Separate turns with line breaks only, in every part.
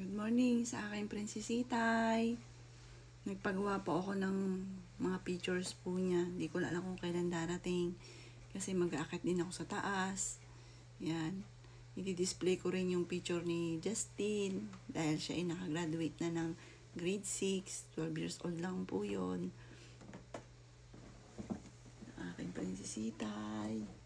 Good morning sa aking prinsesitay. Nagpagawa po ako ng mga pictures po niya. Hindi ko alam kung kailan darating. Kasi mag-aakit din ako sa taas. Yan. I-display ko rin yung picture ni Justin. Dahil siya ay nakagraduate na ng grade 6. 12 years old lang po yun. Aking prinsesitay.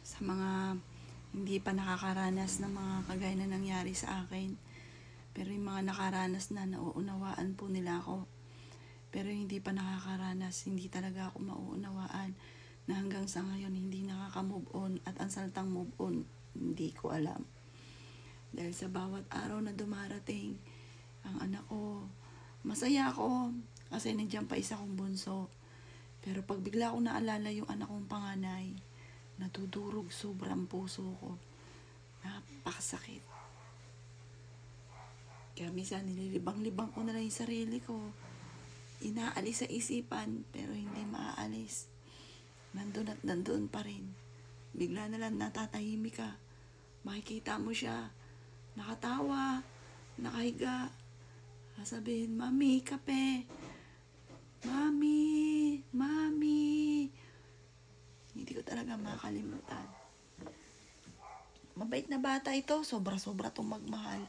Sa mga hindi pa nakakaranas ng mga kagaya na nangyari sa akin. Pero yung mga nakaranas na, nauunawaan po nila ako. Pero hindi pa nakakaranas, hindi talaga ako mauunawaan na hanggang sa ngayon hindi nakaka-move on at ang salitang move on, hindi ko alam. Dahil sa bawat araw na dumarating, ang anak ko, masaya ako kasi nandiyan pa isa kong bunso. Pero pag bigla ko naalala yung anak kong panganay, natudurog sobrang puso ko. Napakasakit. Kaya minsan nililibang-libang ko na lang yung sarili ko. Inaalis sa isipan pero hindi maaalis. Nandun at nandun pa rin. Bigla na lang natatahimik ka. Makikita mo siya. Nakatawa. Nakahiga. Sasabihin, Mami, kape. Mami, Mami. Hindi ko talaga makalimutan. Mabait na bata ito. Sobra-sobra itong magmahal.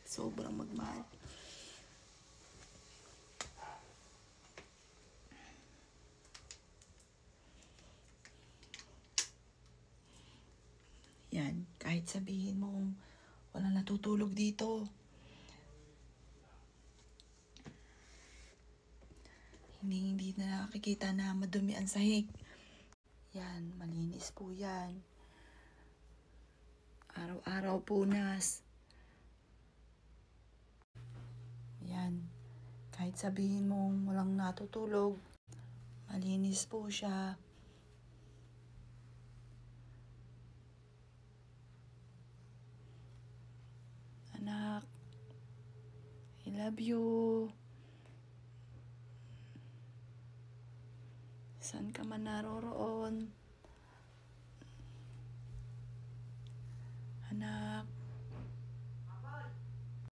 Sobrang magmahal. Yan. Kahit sabihin mong walang natutulog dito. Hindi na nakikita na madumi ang sahig. Yan. Malinis po yan. Araw-araw punas. Yan. Kahit sabihin mong walang natutulog, malinis po siya. Anak, I love you. Saan ka man naroroon? Anak,